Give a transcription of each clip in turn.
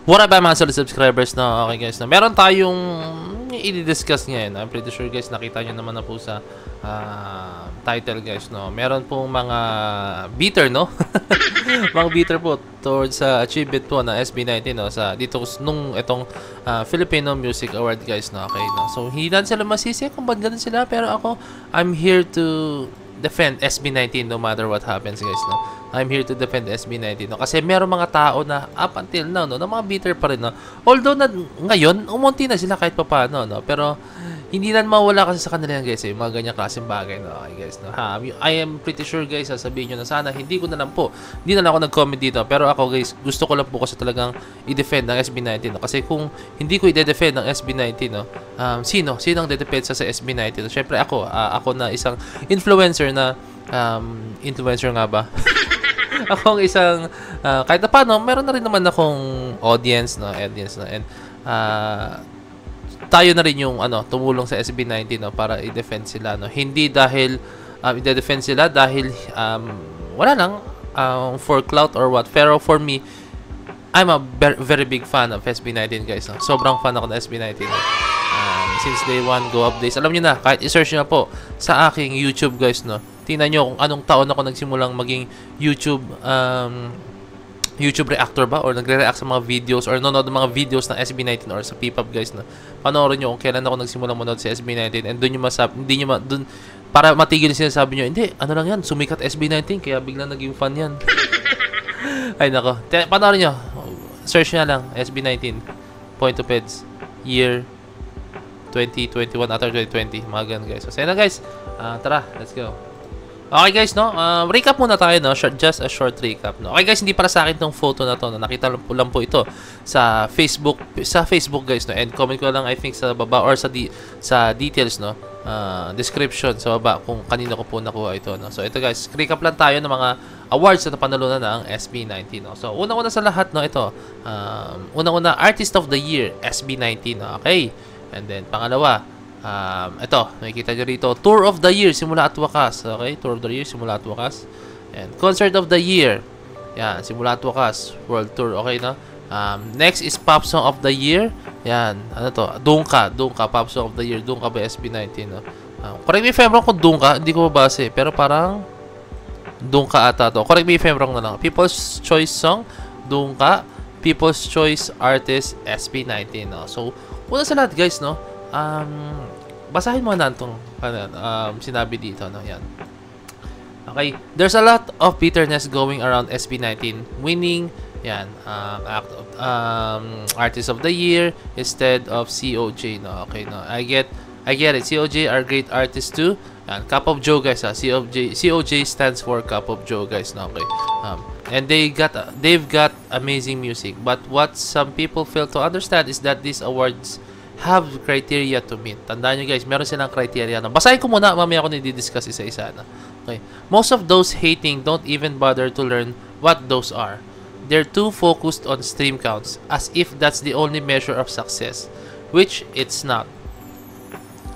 What up mga solid subscribers na okay guys na meron tayong i-discuss ngayon. I'm pretty sure guys nakita nyo naman na po sa title guys no. Meron pong mga bitter no. Mga bitter po towards sa achievement po ng SB19 no sa dito nung itong Filipino Music Award guys no. Okay no. So hindi na sila masisi kung ba't ganun sila, pero ako I'm here to defend SB19 no matter what happens guys no. I'm here to defend SB19 no? Kasi meron mga tao na up until now no, na mga bitter pa rin no. Although na ngayon umunti na sila kahit papaano no, pero hindi na mawala kasi sa kanila yan guys yung mga ganyang klaseng bagay no. Okay guys no. I am pretty sure guys sasabihin niyo na sana hindi ko na lang po. Hindi na lang ako nag-comment dito, pero ako guys gusto ko lang po kasi talagang i-defend ng SB19 no. Kasi kung hindi ko i-defend ng SB19 no, sino ang de-defend sa SB19 no? Syempre ako na isang influencer na influencer nga ba? Akong isang kahit na paano meron na rin naman akong audience no, and tayo na rin yung tumulong sa SB19 no para i-defend sila no. Hindi dahil i-defend sila dahil wala lang for clout or what, pero for me I'm a very big fan of SB19 guys no. Sobrang fan ako ng SB19 no. Since day one, go updates. Alam niyo na, kahit i-search niyo po sa aking YouTube guys no. Tingnan niyo kung anong taon ako nagsimulang maging YouTube reactor ba, or nagre-react sa mga videos or nanonood ng mga videos ng SB19 or sa P-pop guys na panoorin niyo kung kailan ako nagsimulang manood sa SB19, and doon niyo doon para matigil yung sinasabi niyo, hindi, ano lang yan, sumikat SB19 kaya biglang naging fan yan. Ay nako, panoorin niyo, search niya lang SB19 Point of Heads year 2021 after 2020, mga ganun guys. So say na guys, tara, let's go. Okay guys no, recap muna tayo no, just a short recap no. Okay guys, hindi para sa akin tong photo na to no, nakita lang po ito sa Facebook guys no, and comment ko lang I think sa baba or sa details no, description sa baba kung kanino ko po nakuha ito no. So ito guys, recap lang tayo ng mga awards na napanalunan ng SB19 no. So una-una sa lahat no, ito una-una Artist of the Year SB19 no. Okay, and then pangalawa ito, nakikita nyo rito, Tour of the Year, simula at wakas. Okay, Tour of the Year, simula at wakas. And Concert of the Year, yan, simula at wakas, World Tour. Okay, no? Next is Pop Song of the Year. Yan, ano to? Dungka, Pop Song of the Year. Dungka ba SB19, no? Correct me if I'm wrong kung Dungka, hindi ko mabase, pero parang Dungka ata to. Correct me if I'm wrong na lang. People's Choice Song, Dungka. People's Choice Artist, SB19, no? So, una sa lahat, guys, no? Basahin mo na itong sinabi dito no, yan. Okay, there's a lot of bitterness going around SB19 winning yan Artist of the Year instead of COJ no. Okay no, I get it. COJ are great artists too. Yan, Cup of Joe guys COJ stands for Cup of Joe guys no. Okay, and they've got amazing music, but what some people fail to understand is that these awards have criteria to meet. Tandaan nyo guys, meron silang criteria na. Basahin ko muna, mamaya ako nidi-discuss isa-isa na. Okay. Most of those hating don't even bother to learn what those are. They're too focused on stream counts, as if that's the only measure of success, which it's not.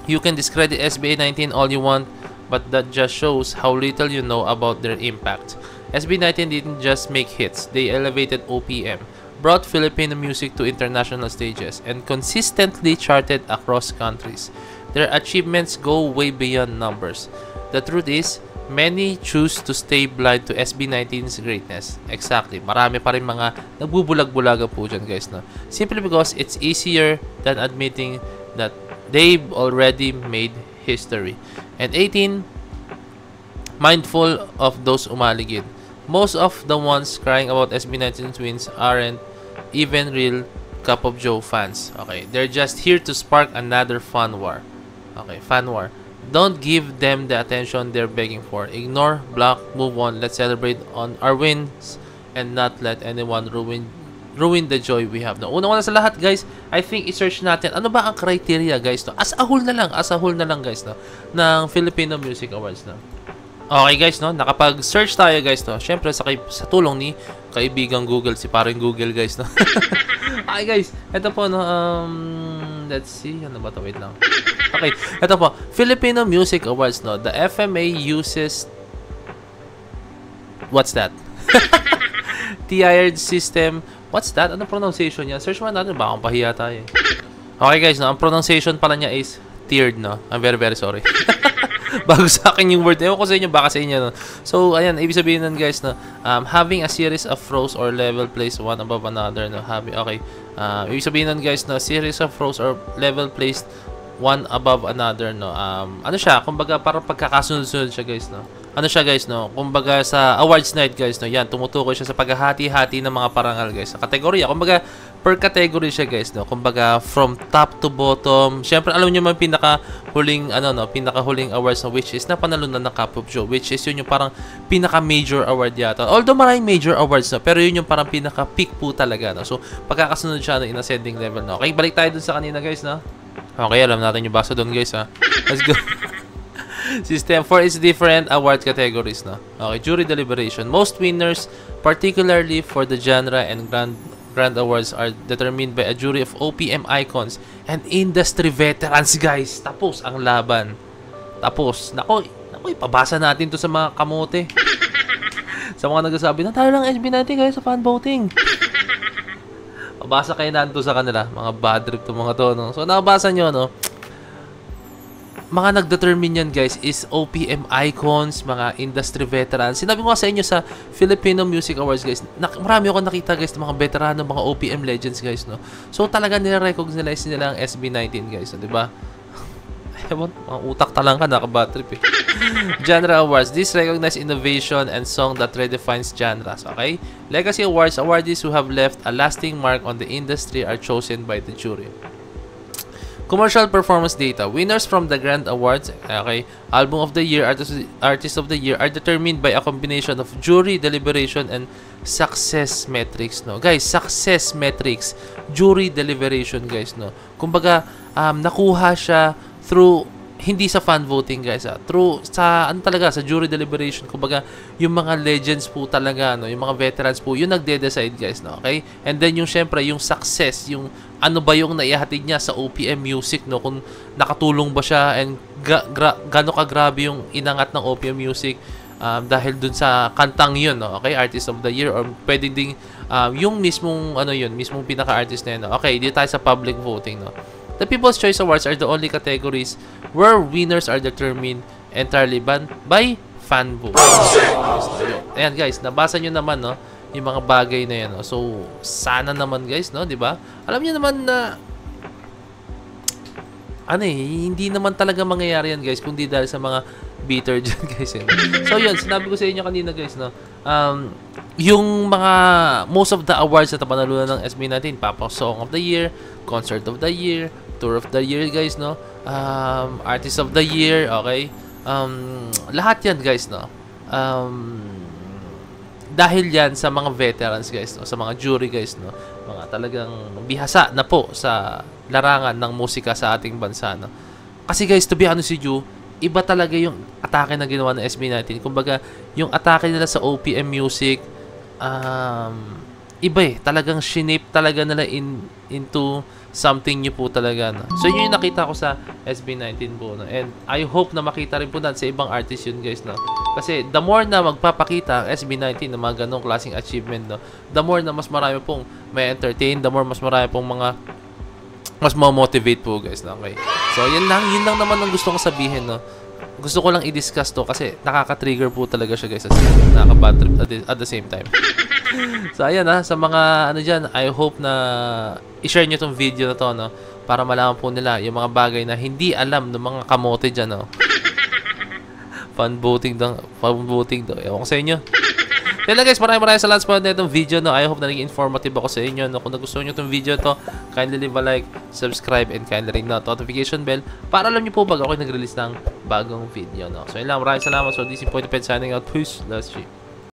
You can discredit SB19 all you want, but that just shows how little you know about their impact. SB19 didn't just make hits, they elevated OPM, brought Filipino music to international stages, and consistently charted across countries. Their achievements go way beyond numbers. The truth is, many choose to stay blind to SB19's greatness. Exactly. Marami pa rin mga nagbubulag-bulaga po dyan guys. No? Simply because it's easier than admitting that they've already made history. And 18, mindful of those umaligid. Most of the ones crying about SB19's wins aren't even real Cup of Joe fans. Okay, they're just here to spark another fan war. Okay, fan war. Don't give them the attention they're begging for. Ignore, block, move on. Let's celebrate on our wins and not let anyone ruin the joy we have. No, una-una sa lahat guys, I think i-search natin ano ba ang criteria guys no. As a whole na lang guys no ng Filipino Music Awards no. Okay guys no, nakapag-search tayo guys no. Syempre sa tulong ni kaibigang Google, si parang Google guys no. Okay guys, ito po no, let's see, ano ba to, wait lang. Okay, ito po, Filipino Music Awards no. The FMA uses, what's that? tiered system What's that? Ano pronunciation niya? Search mo natin, baka pahiya tayo. Okay guys, no, ang pronunciation pala niya is tiered, no? I'm very very sorry. Bago sa akin yung word. Ewan ko sa inyo, baka sa inyo, no? So, ayan, ibig sabihin nun guys, no? Having a series of rows or level placed one above another, no? Okay. Ibig sabihin nun guys, no? Series of rows or level placed one above another, no? Ano siya? Kumbaga, parang pagkakasunod-sunod siya guys, no? Ano siya guys, no? Kumbaga sa awards night guys, no? Yan, tumutukoy siya sa paghahati-hati ng mga parangal guys. Sa kategorya, kumbaga per category siya guys, no? Kumbaga from top to bottom. Syempre, alam niyo man pinaka-huling ano, no? Pinaka-huling awards na which is napanalunan ng Cup of Joe, which is yun yung parang pinaka-major award yata. Although maraming major awards, no? Pero yun yung parang pinaka-peak po talaga, no? So, pagkakasunod siya, no? In ascending level, no? Okay, balik tayo dun sa kanina guys, no? Okay, alam natin yung basa doon guys, ha? Let's go. System 4 is different award categories, no? Okay, jury deliberation. Most winners, particularly for the genre and grand awards, are determined by a jury of OPM icons and industry veterans, guys. Tapos ang laban. Tapos, nako, ipabasa natin to sa mga kamote. Sa mga nagsasabi na tayo lang SB19 guys sa fan voting. Pabasa kayo na to sa kanila, mga bad trip to mga to, no? So, nakabasa nyo, no? Mga nagdetermine yan guys is OPM icons, mga industry veterans. Sinabi ko nga sa inyo sa Filipino Music Awards guys, marami akong nakita guys ng mga veterano, mga OPM legends guys, no. So talaga nire-recognize nila ang SB19 guys, no? 'Di ba? Ewan, mga utak talang ka, naka-bad trip eh. Genre Awards. This recognize innovation and song that redefines genres, okay? Legacy Awards. Awardees who have left a lasting mark on the industry are chosen by the jury. Commercial performance data. Winners from the Grand Awards, okay, Album of the Year, Artist of the Year are determined by a combination of jury deliberation and success metrics, no. Guys, success metrics, jury deliberation, guys, no. Kumbaga, nakuha siya through hindi sa fan voting guys, through sa ano talaga sa jury deliberation. Kumbaga yung mga legends po talaga, no, yung mga veterans po yung nagde-decide guys, no. Okay, and then yung syempre yung success, yung ano ba yung naihatid niya sa OPM music, no, kung nakatulong ba siya and gaano kagrabe yung inangat ng OPM music dahil dun sa kantang yun, no. Okay, Artist of the Year, or pwedeng ding yung mismong ano yun, mismong pinaka-artist na yun, no? Okay, dito tayo sa public voting, no. The People's Choice Awards are the only categories where winners are determined entirely by fan vote. Ayan guys, nabasa nyo naman, no, yung mga bagay na yan, no? So, sana naman guys, no, di ba? Alam niyo naman na ano hindi naman talaga mangyayari yan guys kundi dahil sa mga bitter dyan guys, eh. So yun, sinabi ko sa inyo kanina guys, no, yung mga most of the awards na napanalunan ng SB19, Papa Song of the Year, Concert of the Year, Tour of the Year guys, no, Artist of the Year, okay, lahat yan guys, no, dahil yan sa mga veterans guys, no, sa mga jury guys, no, mga talagang bihasa na po sa larangan ng musika sa ating bansa, no. Kasi guys, to be honest with you, iba talaga yung atake na ginawa ng SB19. Kumbaga, yung atake nila sa OPM music, iba eh. Talagang shinape talaga nila into something new po talaga, no? So, yun yung nakita ko sa SB19 po, no? And I hope na makita rin po natin sa ibang artist yun, guys, no? Kasi the more na magpapakita ang SB19 ng mga ganong klaseng achievement, no, the more na mas marami pong may entertain, the more mas marami pong mga mas ma-motivate po guys, no? Okay. So, yun lang naman ang gusto ko sabihin, no? Gusto ko lang i-discuss to kasi nakaka-trigger po talaga siya guys, nakaka-bad trip at the same time. So, ayan sa mga ano dyan, I hope na i-share nyo tong video na to, no? Para malaman po nila yung mga bagay na hindi alam ng mga kamote dyan, no? Fan voting daw. Ewan ko sa inyo. Kaya lang guys, maraming salamat sa na itong video, no? I hope na naging informative ako sa inyo, no? Kung nagustuhan nyo itong video to, kindly leave a like, subscribe, and kindly ring the notification bell para alam nyo po pag ako nag-release ng bagong video, no? So yun lang, maraming salamat. So this is Point signing out. Peace. Last year.